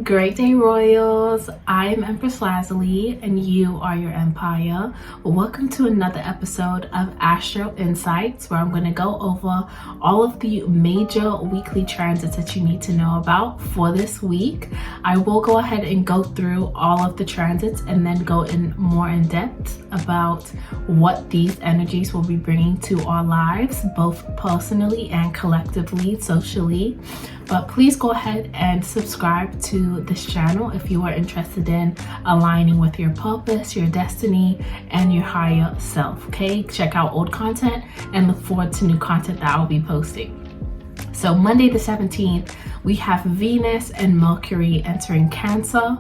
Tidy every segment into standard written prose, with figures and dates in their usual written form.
Great day, Royals. I am EmpressLazulii and you are your empire. Welcome to another episode of Astro Insights, where I'm going to go over all of the major weekly transits that you need to know about for this week. I will go ahead and go through all of the transits and then go in more in depth about what these energies will be bringing to our lives, both personally and collectively, socially. But please go ahead and subscribe to this channel if you are interested in aligning with your purpose, your destiny, and your higher self. Okay, check out old content and look forward to new content that I'll be posting. So Monday the 17th, we have Venus and Mercury entering Cancer.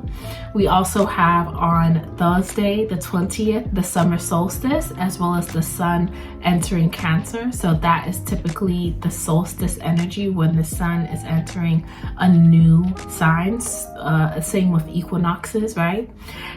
We also have on Thursday the 20th, the summer solstice, as well as the sun entering Cancer. So that is typically the solstice energy when the sun is entering a new sign. Same with equinoxes, right?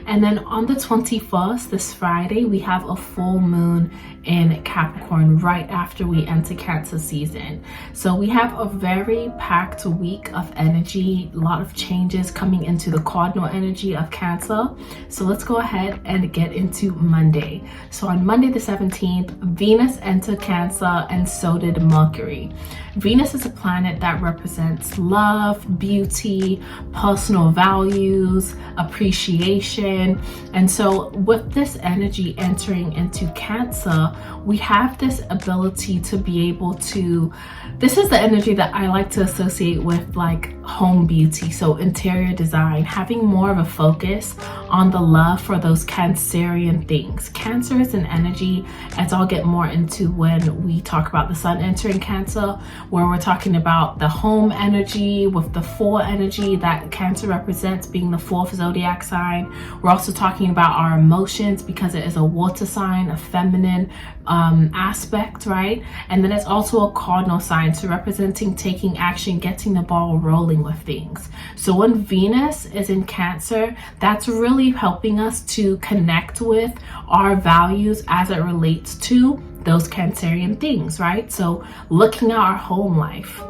And then on the 21st, this Friday, we have a full moon in Capricorn right after we enter Cancer season. So we have a very packed week of energy, a lot of changes coming into the cardinal energy of Cancer. So let's go ahead and get into Monday. So on Monday the 17th, Venus entered Cancer and so did Mercury. Venus is a planet that represents love, beauty, personal values, appreciation. And so with this energy entering into Cancer, we have this ability to be able to, this is the energy that I like to associate with like home beauty. So interior design, having more of a focus on the love for those Cancerian things. Cancer is an energy, as I'll get more into when we talk about the sun entering Cancer, where we're talking about the home energy with the 4 energy that Cancer represents, being the 4th zodiac sign. We're also talking about our emotions because it is a water sign, a feminine aspect, right? And then it's also a cardinal sign, so representing taking action, getting the ball rolling with things. So when Venus is in Cancer, that's really helping us to connect with our values as it relates to those Cancerian things, right? So looking at our home life,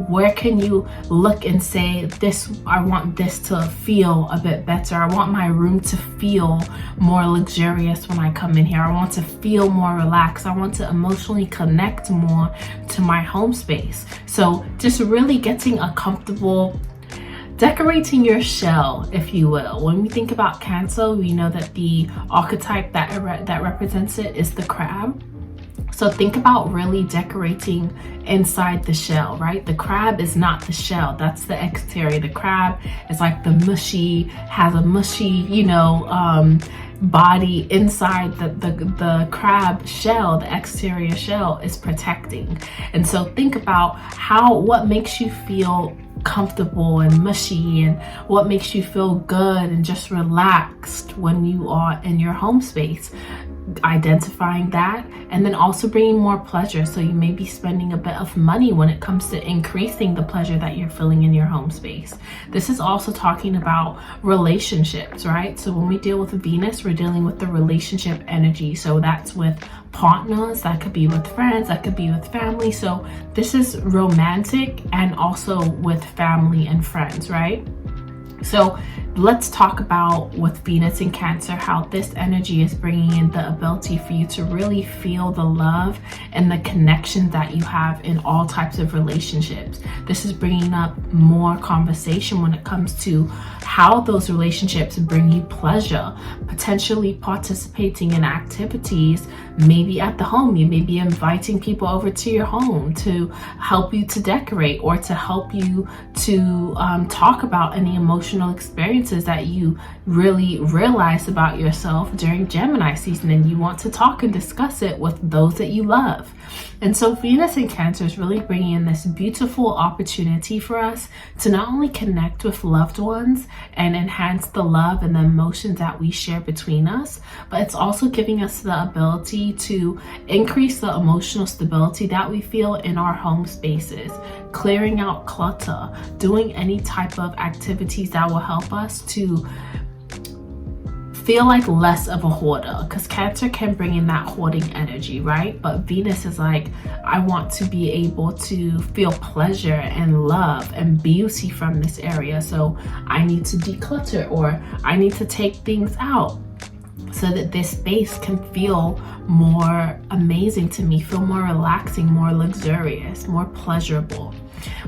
where can you look and say, this, I want this to feel a bit better. I want my room to feel more luxurious when I come in here. I want to feel more relaxed. I want to emotionally connect more to my home space. So just really getting a comfortable, decorating your shell, if you will. When we think about Cancer, we know that the archetype that represents it is the crab. So think about really decorating inside the shell, right? The crab is not the shell, that's the exterior. The crab is like the mushy, has a mushy, body inside the crab shell. The exterior shell is protecting. And so think about what makes you feel comfortable and mushy, and what makes you feel good and just relaxed when you are in your home space. Identifying that, and then also bringing more pleasure. So you may be spending a bit of money when it comes to increasing the pleasure that you're feeling in your home space. This is also talking about relationships, right? So when we deal with Venus, we're dealing with the relationship energy. So that's with partners, that could be with friends, that could be with family. So this is romantic and also with family and friends, right? So let's talk about with Venus in Cancer, how this energy is bringing in the ability for you to really feel the love and the connection that you have in all types of relationships. This is bringing up more conversation when it comes to how those relationships bring you pleasure, potentially participating in activities, maybe at the home. You may be inviting people over to your home to help you to decorate, or to help you to talk about any emotional experiences that you really realize about yourself during Gemini season, and you want to talk and discuss it with those that you love. And so Venus in Cancer is really bringing in this beautiful opportunity for us to not only connect with loved ones and enhance the love and the emotions that we share between us, but it's also giving us the ability to increase the emotional stability that we feel in our home spaces, clearing out clutter, doing any type of activities that will help us to feel like less of a hoarder, because Cancer can bring in that hoarding energy, right? But Venus is like, I want to be able to feel pleasure and love and beauty from this area, so I need to declutter, or I need to take things out so that this space can feel more amazing to me, feel more relaxing, more luxurious, more pleasurable.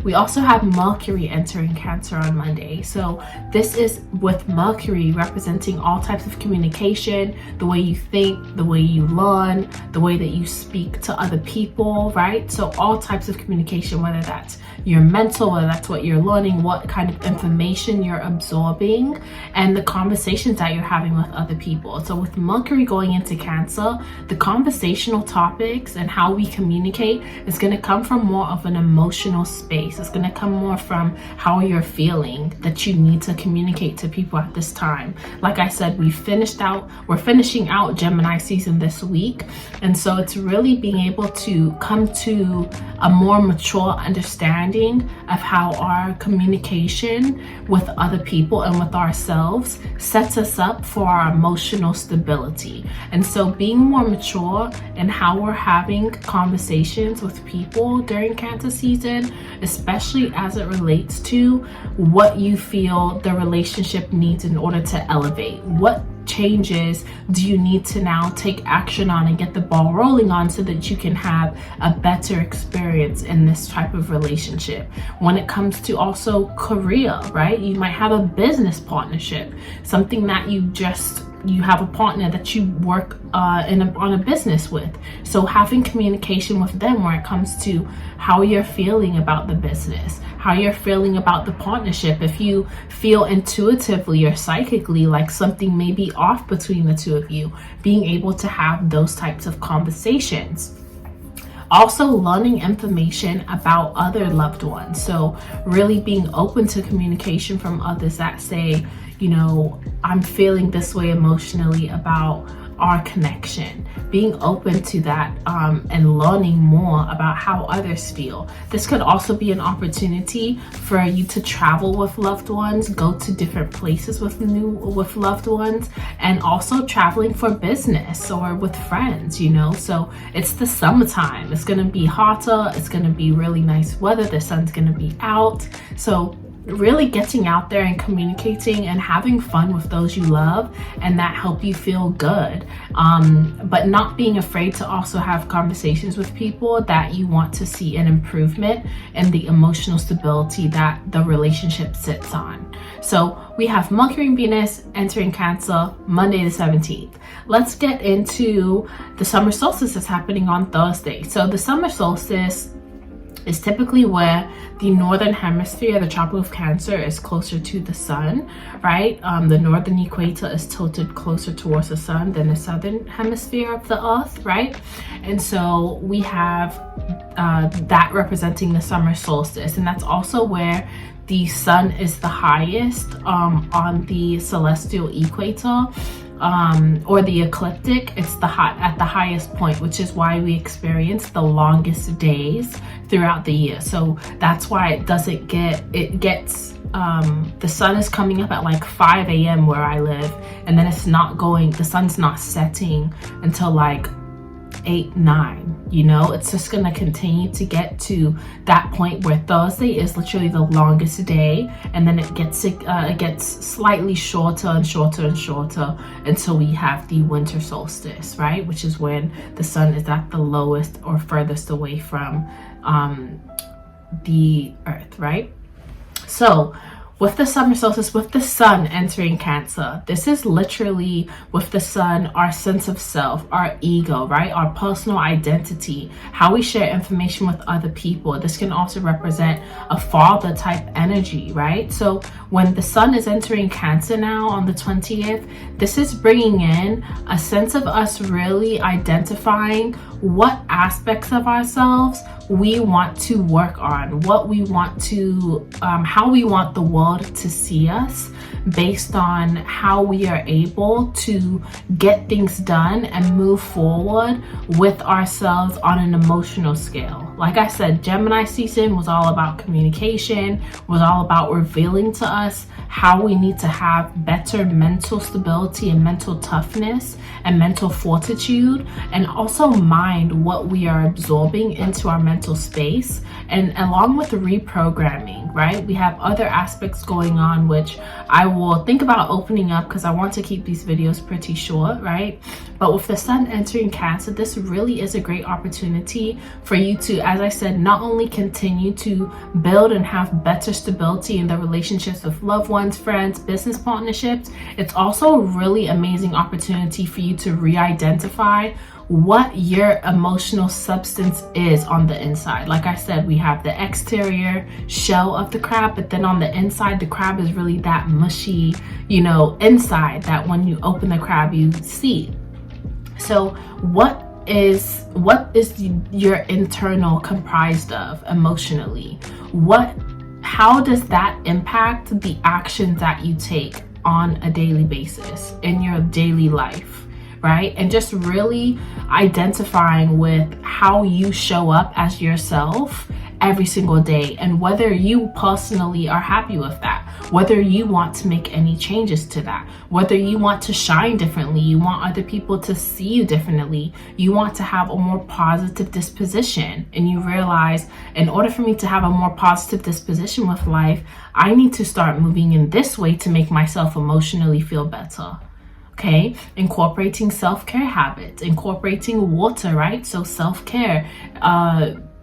We also have Mercury entering Cancer on Monday. So this is with Mercury representing all types of communication, the way you think, the way you learn, the way that you speak to other people, right? So all types of communication, whether that's your mental, whether that's what you're learning, what kind of information you're absorbing, and the conversations that you're having with other people. So with Mercury going into Cancer, the conversational topics and how we communicate is going to come from more of an emotional space. It's going to come more from how you're feeling that you need to communicate to people at this time. Like I said, we're finishing out Gemini season this week, and so it's really being able to come to a more mature understanding of how our communication with other people and with ourselves sets us up for our emotional stability. And so being more mature in how we're having conversations with people during Cancer season, especially as it relates to what you feel the relationship needs in order to elevate. What changes do you need to now take action on and get the ball rolling on so that you can have a better experience in this type of relationship? When it comes to also career, right? You might have a business partnership, something that you have a partner that you work on a business with. So having communication with them where it comes to how you're feeling about the business, how you're feeling about the partnership. If you feel intuitively or psychically like something may be off between the two of you, being able to have those types of conversations. Also learning information about other loved ones. So really being open to communication from others that say, you know, I'm feeling this way emotionally about our connection. Being open to that and learning more about how others feel. This could also be an opportunity for you to travel with loved ones, go to different places with loved ones, and also traveling for business or with friends, you know. So it's the summertime. It's gonna be hotter, it's gonna be really nice weather, the sun's gonna be out. So really getting out there and communicating and having fun with those you love and that help you feel good, but not being afraid to also have conversations with people that you want to see an improvement in the emotional stability that the relationship sits on. So we have Mercury and Venus entering Cancer Monday the 17th. Let's get into the summer solstice that's happening on Thursday. So the summer solstice is typically where the northern hemisphere, the tropic of Cancer, is closer to the sun, right? The northern equator is tilted closer towards the sun than the southern hemisphere of the earth, right? And so we have that representing the summer solstice, and that's also where the sun is the highest on the celestial equator. Or the ecliptic. It's at the highest point, which is why we experience the longest days throughout the year. So that's why the sun is coming up at like 5 a.m. where I live, and then the sun's not setting until like 8, 9, you know. It's just gonna continue to get to that point where Thursday is literally the longest day, and then it gets slightly shorter and shorter and shorter until we have the winter solstice, right? Which is when the sun is at the lowest or furthest away from the earth, right? So with the summer solstice, with the sun entering Cancer, this is literally, with the sun, our sense of self, our ego, right? Our personal identity, how we share information with other people. This can also represent a father type energy, right? So when the sun is entering Cancer now on the 20th, this is bringing in a sense of us really identifying what aspects of ourselves we want to work on, what we want to, how we want the world to see us, based on how we are able to get things done and move forward with ourselves on an emotional scale. Like I said, Gemini season was all about communication, was all about revealing to us how we need to have better mental stability and mental toughness and mental fortitude, and also mind what we are absorbing into our mental space. And along with the reprogramming, right, we have other aspects going on, which I will think about opening up because I want to keep these videos pretty short, right? But with the sun entering Cancer, this really is a great opportunity for you to, as I said, not only continue to build and have better stability in the relationships with loved ones, friends, business partnerships, it's also a really amazing opportunity for you to re-identify what your emotional substance is on the inside. Like I said, we have the exterior shell of the crab, but then on the inside, the crab is really that mushy, you know, inside that when you open the crab, you see. So what is your internal comprised of emotionally? How does that impact the actions that you take on a daily basis in your daily life, right? And just really identifying with how you show up as yourself every single day, and whether you personally are happy with that, whether you want to make any changes to that, whether you want to shine differently, you want other people to see you differently, you want to have a more positive disposition, and you realize, in order for me to have a more positive disposition with life, I need to start moving in this way to make myself emotionally feel better. Okay, incorporating self-care habits, incorporating water, right? So self-care,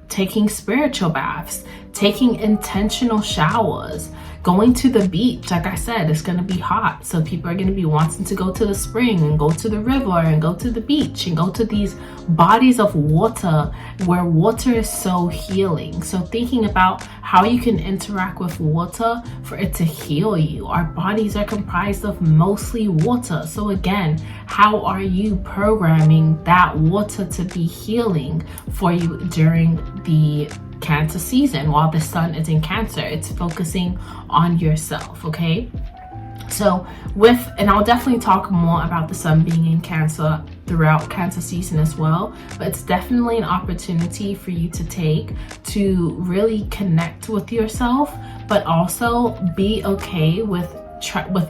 taking spiritual baths, taking intentional showers, going to the beach. Like I said, it's going to be hot, so people are going to be wanting to go to the spring and go to the river and go to the beach and go to these bodies of water where water is so healing. So thinking about how you can interact with water for it to heal you. Our bodies are comprised of mostly water. So again, how are you programming that water to be healing for you during the Cancer season? While the sun is in Cancer, it's focusing on yourself. Okay, so and I'll definitely talk more about the sun being in Cancer throughout Cancer season as well, but it's definitely an opportunity for you to take to really connect with yourself, but also be okay with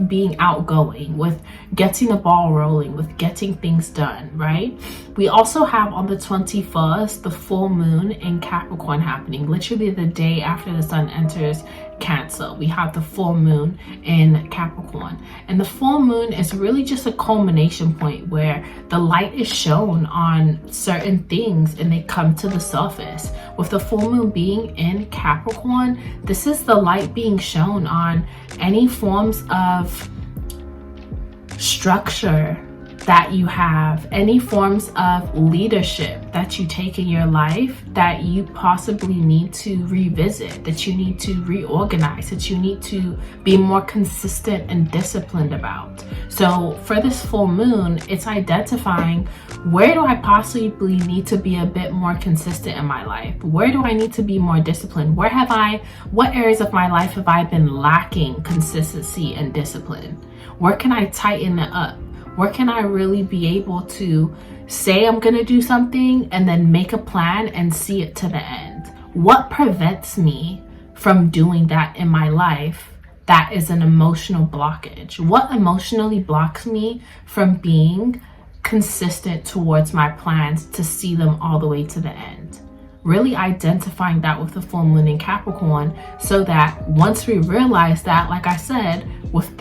being outgoing, with getting the ball rolling, with getting things done, right? We also have on the 21st the full moon in Capricorn happening, literally the day after the sun enters Cancer. We have the full moon in Capricorn, and the full moon is really just a culmination point where the light is shown on certain things and they come to the surface. With the full moon being in Capricorn, this is the light being shown on any forms of structure that you have, any forms of leadership that you take in your life that you possibly need to revisit, that you need to reorganize, that you need to be more consistent and disciplined about. So for this full moon, it's identifying, where do I possibly need to be a bit more consistent in my life? Where do I need to be more disciplined? What areas of my life have I been lacking consistency and discipline? Where can I tighten it up? Where can I really be able to say I'm going to do something and then make a plan and see it to the end? What prevents me from doing that in my life? That is an emotional blockage. What emotionally blocks me from being consistent towards my plans to see them all the way to the end? Really identifying that with the full moon in Capricorn, so that once we realize that, like I said, with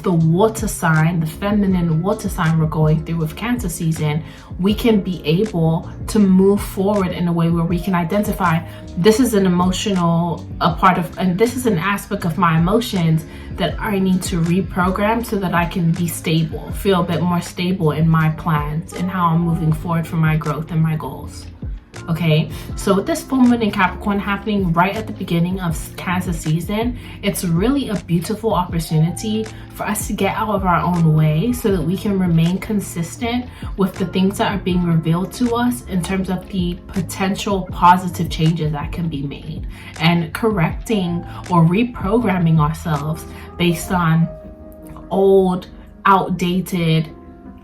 the water sign, the feminine water sign we're going through with Cancer season, we can be able to move forward in a way where we can identify, this is an and this is an aspect of my emotions that I need to reprogram so that I can be stable, feel a bit more stable in my plans and how I'm moving forward for my growth and my goals. Okay, so with this full moon in Capricorn happening right at the beginning of Cancer season, it's really a beautiful opportunity for us to get out of our own way so that we can remain consistent with the things that are being revealed to us in terms of the potential positive changes that can be made, and correcting or reprogramming ourselves based on old, outdated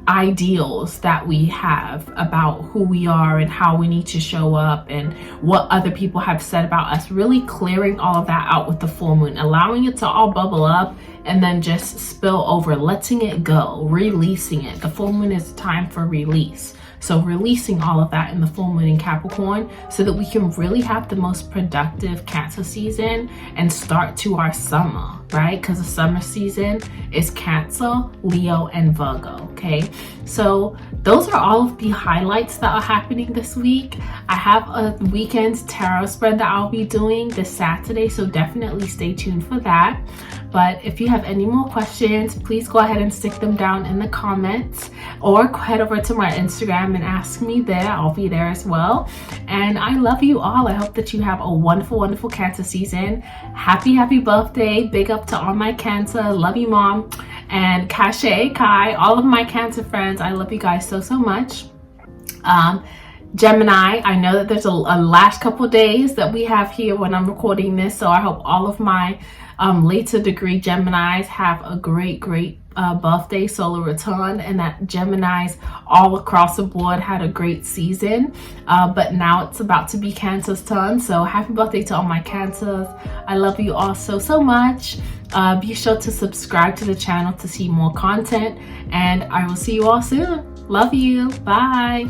ideals that we have about who we are and how we need to show up and what other people have said about us, really clearing all of that out with the full moon, allowing it to all bubble up and then just spill over, letting it go, releasing it. The full moon is time for release. So releasing all of that in the full moon in Capricorn so that we can really have the most productive Cancer season and start to our summer, right? Because the summer season is Cancer, Leo, and Virgo, okay? So those are all of the highlights that are happening this week. I have a weekend tarot spread that I'll be doing this Saturday, so definitely stay tuned for that. But if you have any more questions, please go ahead and stick them down in the comments or head over to my Instagram and ask me there. I'll be there as well. And I love you all. I hope that you have a wonderful, wonderful Cancer season. Happy birthday. Big up to all my Cancer. Love you, Mom. And Cache, Kai, all of my Cancer friends. I love you guys so, so much. Gemini, I know that there's a last couple days that we have here when I'm recording this. So I hope all of my later degree Geminis have a great birthday, solar return, and that Geminis all across the board had a great season. But now it's about to be Cancer's turn. So happy birthday to all my Cancers. I love you all so, so much. Be sure to subscribe to the channel to see more content, and I will see you all soon. Love you. Bye.